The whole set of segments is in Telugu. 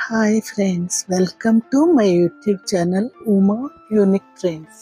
Hi friends, welcome to my YouTube channel Uma unique friends.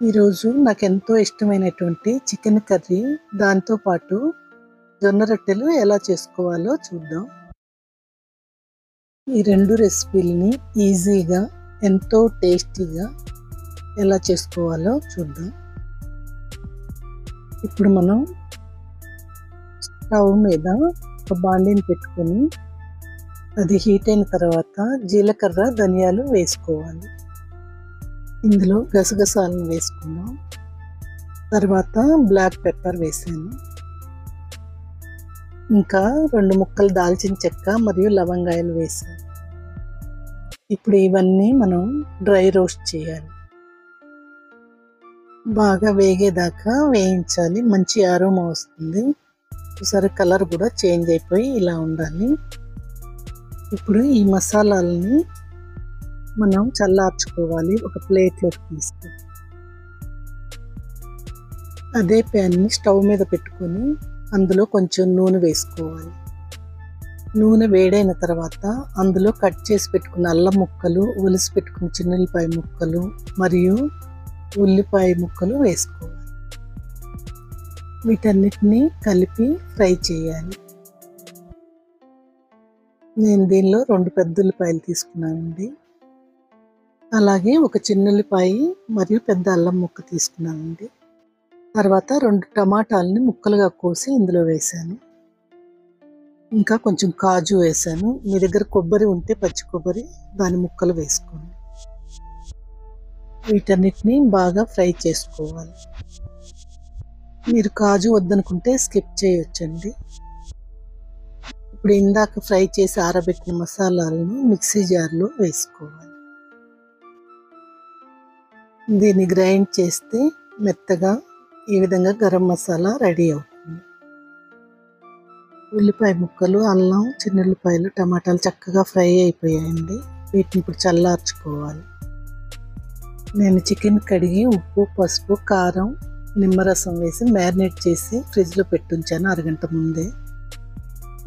ఈరోజు నాకు ఎంతో ఇష్టమైనటువంటి చికెన్ కర్రీ, దాంతోపాటు జొన్న రొట్టెలు ఎలా చేసుకోవాలో చూద్దాం. ఈ రెండు రెసిపీలని ఈజీగా, ఎంతో టేస్టీగా ఎలా చేసుకోవాలో చూద్దాం. ఇప్పుడు మనం స్టవ్ మీద ఒక బాండీని పెట్టుకొని అది హీట్ అయిన తర్వాత జీలకర్ర, ధనియాలు వేసుకోవాలి. ఇందులో గసగసాలను వేసుకుందాం. తర్వాత బ్లాక్ పెప్పర్ వేసాను. ఇంకా 2 ముక్కలు దాల్చిన చెక్క మరియు లవంగాయలు వేసాను. ఇప్పుడు ఇవన్నీ మనం డ్రై రోస్ట్ చేయాలి. బాగా వేగేదాకా వేయించాలి. మంచి అరోమా వస్తుంది. ఒకసారి కలర్ కూడా చేంజ్ అయిపోయి ఇలా ఉండాలి. ఇప్పుడు ఈ మసాలాలని మనం చల్లార్చుకోవాలి. ఒక ప్లేట్లోకి తీసుకొని అదే ప్యాన్ని స్టవ్ మీద పెట్టుకొని అందులో కొంచెం నూనె వేసుకోవాలి. నూనె వేడైన తర్వాత అందులో కట్ చేసి పెట్టుకున్న అల్లం ముక్కలు, ఒలిసి పెట్టుకున్న చిన్నుల్లిపాయ ముక్కలు మరియు ఉల్లిపాయ ముక్కలు వేసుకోవాలి. వీటన్నిటిని కలిపి ఫ్రై చేయాలి. నేను దీనిలో 2 పెద్ద ఉల్లిపాయలు తీసుకున్నానండి. అలాగే ఒక చిన్నుల్లిపాయ మరియు పెద్ద అల్లం ముక్క తీసుకున్నానండి. తర్వాత 2 టమాటాలని ముక్కలుగా కోసి ఇందులో వేసాను. ఇంకా కొంచెం కాజు వేసాను. మీ దగ్గర కొబ్బరి ఉంటే పచ్చి కొబ్బరి, దాని ముక్కలు వేసుకోండి. వీటన్నిటిని బాగా ఫ్రై చేసుకోవాలి. మీరు కాజు వద్దనుకుంటే స్కిప్ చేయొచ్చండి. ఇప్పుడు ఇందాక ఫ్రై చేసి ఆరబెట్టిన మసాలాలను మిక్సీ జార్లో వేసుకోవాలి. దీన్ని గ్రైండ్ చేస్తే మెత్తగా ఈ విధంగా గరం మసాలా రెడీ అవుతుంది. ఉల్లిపాయ ముక్కలు, అల్లం, చిన్నుల్లిపాయలు, టమాటాలు చక్కగా ఫ్రై అయిపోయాయండి. వీటిని ఇప్పుడు చల్లార్చుకోవాలి. నేను చికెన్ కడిగి ఉప్పు, పసుపు, కారం, నిమ్మరసం వేసి మ్యారినేట్ చేసి ఫ్రిడ్జ్లో పెట్టుంచాను అరగంట ముందే.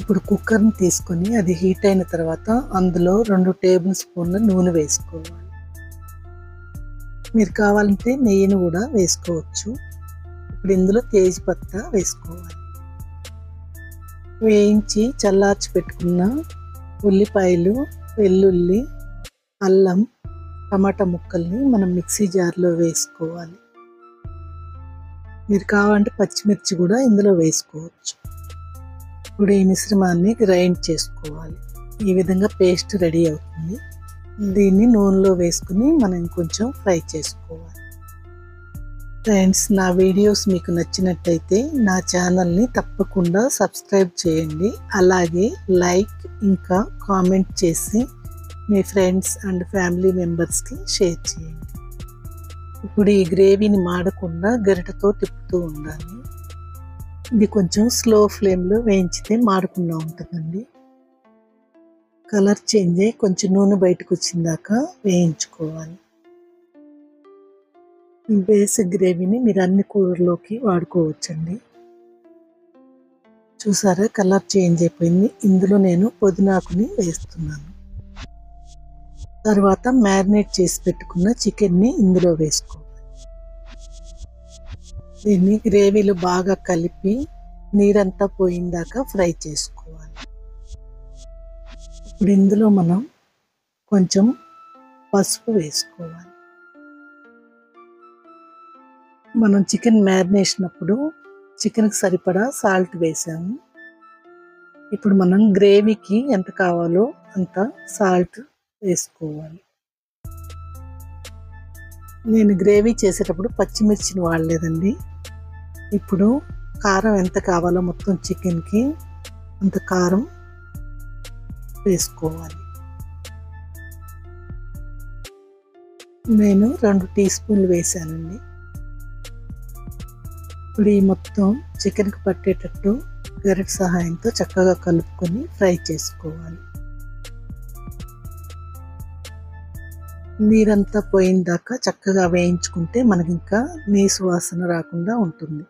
ఇప్పుడు కుక్కర్ని తీసుకొని అది హీట్ అయిన తర్వాత అందులో 2 టేబుల్ స్పూన్ల నూనె వేసుకోవాలి. మీరు కావాలంటే నెయ్యిని కూడా వేసుకోవచ్చు. ఇప్పుడు ఇందులో తేజ్పత్తా వేసుకోవాలి. వేయించి చల్లార్చి పెట్టుకున్న ఉల్లిపాయలు, వెల్లుల్లి, అల్లం, టమాటా ముక్కల్ని మనం మిక్సీ జార్లో వేసుకోవాలి. మీరు కావాలంటే పచ్చిమిర్చి కూడా ఇందులో వేసుకోవచ్చు. ఇప్పుడు ఈ మిశ్రమాన్ని గ్రైండ్ చేసుకోవాలి. ఈ విధంగా పేస్ట్ రెడీ అవుతుంది. దీన్ని నూనెలో వేసుకుని మనం కొంచెం ఫ్రై చేసుకోవాలి. ఫ్రెండ్స్, నా వీడియోస్ మీకు నచ్చినట్టయితే నా ఛానల్ని తప్పకుండా సబ్స్క్రైబ్ చేయండి. అలాగే లైక్ ఇంకా కామెంట్ చేసి మీ ఫ్రెండ్స్ అండ్ ఫ్యామిలీ మెంబర్స్కి షేర్ చేయండి. ఇప్పుడు ఈ గ్రేవీని మాడకుండా గరిటెతో తిప్పుతూ ఉండాలి. ఇది కొంచెం స్లో ఫ్లేమ్లో వేయించితే మాడకుండా ఉంటుందండి. కలర్ చేంజ్ అయ్యి కొంచెం నూనె బయటకు వచ్చిందాక వేయించుకోవాలి. ఈ బేసిక్ గ్రేవీని మీరు అన్ని కూరల్లోకి వాడుకోవచ్చండి. చూసారా, కలర్ చేంజ్ అయిపోయింది. ఇందులో నేను పుదీనాకుని వేస్తున్నాను. తర్వాత మ్యారినేట్ చేసి పెట్టుకున్న చికెన్ని ఇందులో వేసుకోవాలి. దీన్ని గ్రేవీలో బాగా కలిపి నీరంతా పోయిందాకా ఫ్రై చేసుకోవాలి. ఇప్పుడు ఇందులో మనం కొంచెం పసుపు వేసుకోవాలి. మనం చికెన్ మ్యారినేషన్ అప్పుడు చికెన్కి సరిపడా సాల్ట్ వేసాము. ఇప్పుడు మనం గ్రేవీకి ఎంత కావాలో అంత సాల్ట్ వేసుకోవాలి. నేను గ్రేవీ చేసేటప్పుడు పచ్చిమిర్చిని వాడలేదండి. ఇప్పుడు కారం ఎంత కావాలో మొత్తం చికెన్కి అంత కారం వేసుకోవాలి. నేను 2 టీ స్పూన్లు వేసానండి. ఇప్పుడు ఈ మొత్తం చికెన్కి పట్టేటట్టు గరిటె సహాయంతో చక్కగా కలుపుకొని ఫ్రై చేసుకోవాలి. నీరంతా పోయిందాకా చక్కగా వేయించుకుంటే మనకి ఇంకా నీసు వాసన రాకుండా ఉంటుంది.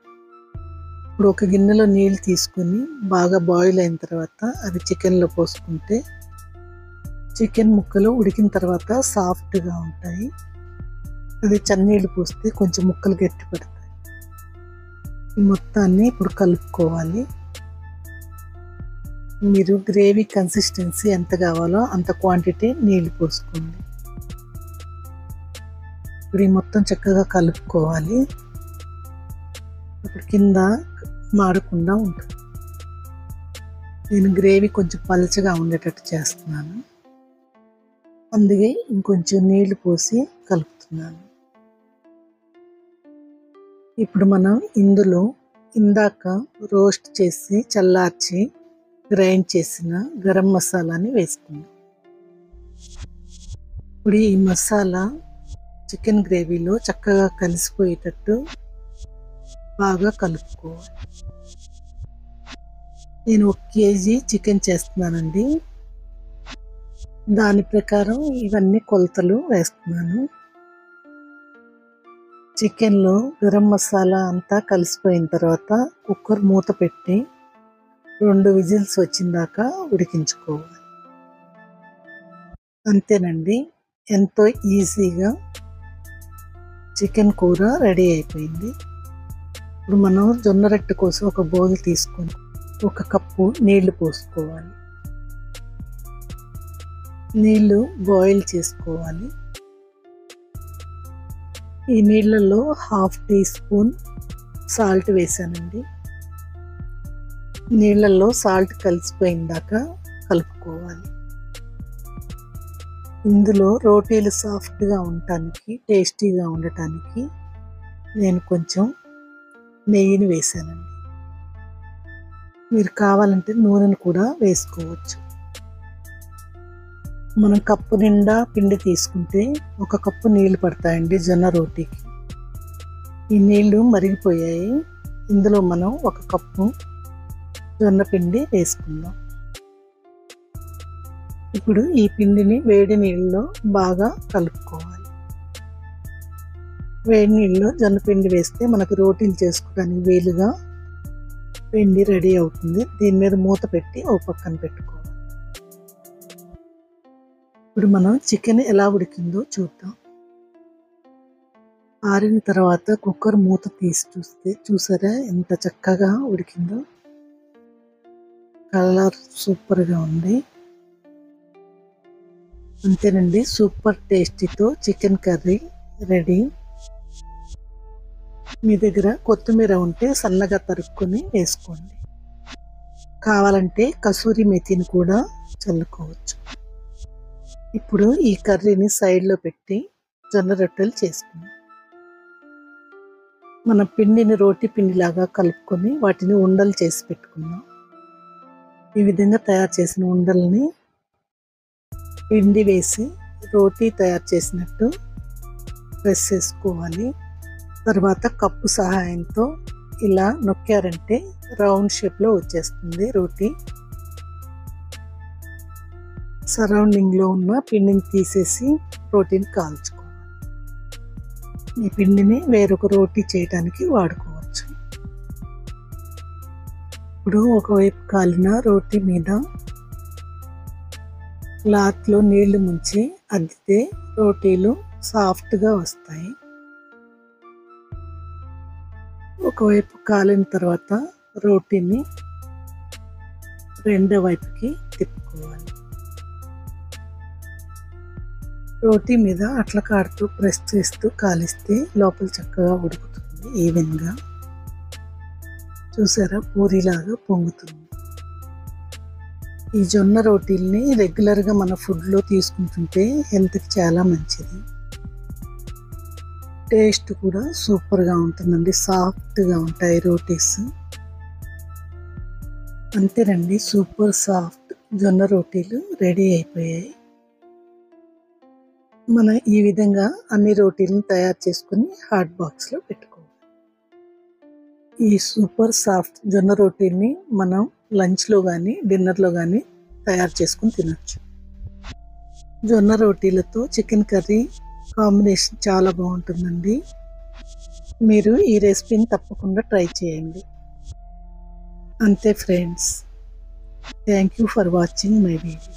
ఇప్పుడు ఒక గిన్నెలో నీళ్ళు తీసుకొని బాగా బాయిల్ అయిన తర్వాత అది చికెన్లో పోసుకుంటే చికెన్ ముక్కలు ఉడికిన తర్వాత సాఫ్ట్గా ఉంటాయి. అది చన్నీళ్ళు పోస్తే కొంచెం ముక్కలు గట్టి పడతాయి. ఈ మొత్తాన్ని ఇప్పుడు కలుపుకోవాలి. మీరు గ్రేవీ కన్సిస్టెన్సీ ఎంత కావాలో అంత క్వాంటిటీ నీళ్ళు పోసుకోండి. ఇప్పుడు ఈ మొత్తం చక్కగా కలుపుకోవాలి. అప్పుడు కింద మాడకుండా ఉంటుంది. నేను గ్రేవీ కొంచెం పలచగా ఉండేటట్టు చేస్తున్నాను, అందుకే ఇంకొంచెం నీళ్లు పోసి కలుపుతున్నాను. ఇప్పుడు మనం ఇందులో ఇందాక రోస్ట్ చేసి చల్లార్చి గ్రైండ్ చేసిన గరం మసాలాని వేసుకుందాం. ఇప్పుడు ఈ మసాలా చికెన్ గ్రేవీలో చక్కగా కలిసిపోయేటట్టు బాగా కలుపుకోవాలి. నేను 1 కేజీ చికెన్ చేస్తున్నానండి, దాని ప్రకారం ఇవన్నీ కొలతలు వేస్తున్నాను. చికెన్లో గరం మసాలా అంతా కలిసిపోయిన తర్వాత కుక్కర్ మూత పెట్టి 2 విజిల్స్ వచ్చిందాకా ఉడికించుకోవాలి. అంతేనండి, ఎంతో ఈజీగా చికెన్ కూర రెడీ అయిపోయింది. ఇప్పుడు మనం జొన్న రొట్టె కోసం ఒక బౌల్ తీసుకొని 1 కప్పు నీళ్లు పోసుకోవాలి. నీళ్లు బాయిల్ చేసుకోవాలి. ఈ నీళ్ళల్లో 1/2 టీ స్పూన్ సాల్ట్ వేసానండి. నీళ్ళల్లో సాల్ట్ కలిసిపోయిందాకా కలుపుకోవాలి. ఇందులో రోటీలు సాఫ్ట్గా ఉండటానికి, టేస్టీగా ఉండటానికి నేను కొంచెం నెయ్యిని వేసానండి. మీరు కావాలంటే నూనెను కూడా వేసుకోవచ్చు. మనం కప్పు నిండా పిండి తీసుకుంటే 1 కప్పు నీళ్లు పడతాయండి జొన్న రోటీకి. ఈ నీళ్లు మరిగిపోయాయి. ఇందులో మనం 1 కప్పు జొన్న పిండి వేసుకుందాం. ఇప్పుడు ఈ పిండిని వేడి నీళ్ళలో బాగా కలుపుకోవాలి. వేడి నీళ్ళలో జొన్న పిండి వేస్తే మనకు రోటీలు చేసుకోవడానికి వీలుగా పిండి రెడీ అవుతుంది. దీని మీద మూత పెట్టి ఓ పక్కన పెట్టుకోవాలి. ఇప్పుడు మనం చికెన్ ఎలా ఉడికిందో చూద్దాం. ఆరిన తర్వాత కుక్కర్ మూత తీసి చూస్తే చూసారా ఎంత చక్కగా ఉడికిందో. కలర్ సూపర్గా ఉంది. అంతేనండి, సూపర్ టేస్టీతో చికెన్ కర్రీ రెడీ. మీ దగ్గర కొత్తిమీర ఉంటే సన్నగా తరుక్కొని వేసుకోండి. కావాలంటే కసూరి మెతిని కూడా చల్లుకోవచ్చు. ఇప్పుడు ఈ కర్రీని సైడ్లో పెట్టి జొన్న రొట్టెలు చేసుకుందాం. మన పిండిని రోటీ పిండిలాగా కలుపుకొని వాటిని ఉండలు చేసి పెట్టుకుందాం. ఈ విధంగా తయారు చేసిన ఉండల్ని పిండి వేసి రోటీ తయారు చేసినట్టు ప్రెస్ చేసుకోవాలి. తర్వాత కప్పు సహాయంతో ఇలా నొక్కారంటే రౌండ్ షేప్లో వచ్చేస్తుంది రోటీ. సరౌండింగ్లో ఉన్న పిండిని తీసేసి రోటీని కాల్చుకోవాలి. ఈ పిండిని వేరొక రోటీ చేయడానికి వాడుకోవచ్చు. ఇప్పుడు ఒకవైపు కాలిన రోటీ మీద క్లాత్లో నీళ్లు ముంచి అద్దితే రోటీలు సాఫ్ట్గా వస్తాయి. ఒకవైపు కాలిన తర్వాత రోటీని రెండో వైపుకి తిప్పుకోవాలి. రోటీ మీద అట్ల కాడుతూ ప్రెస్ చేస్తూ కాలిస్తే లోపల చక్కగా ఉడుకుతుంది ఈవెన్గా. చూసారా, పూరిలాగా పొంగుతుంది. ఈ జొన్న రోటీల్ని రెగ్యులర్గా మన ఫుడ్లో తీసుకుంటుంటే హెల్త్కి చాలా మంచిది. టేస్ట్ కూడా సూపర్గా ఉంటుందండి, సాఫ్ట్గా ఉంటాయి రోటీస్. అంతేనండి, సూపర్ సాఫ్ట్ జొన్న రోటీలు రెడీ అయిపోయాయి. మనం ఈ విధంగా అన్ని రోటీలను తయారు చేసుకుని హాట్ బాక్స్లో పెట్టుకోవాలి. ఈ సూపర్ సాఫ్ట్ జొన్న రోటీల్ని మనం లంచ్లో కానీ డిన్నర్లో కానీ తయారు చేసుకుని తినచ్చు. జొన్న రోటీలతో చికెన్ కర్రీ కాంబినేషన్ చాలా బాగుంటుందండి. మీరు ఈ రెసిపీని తప్పకుండా ట్రై చేయండి. అంతే friends, thank you for watching my video.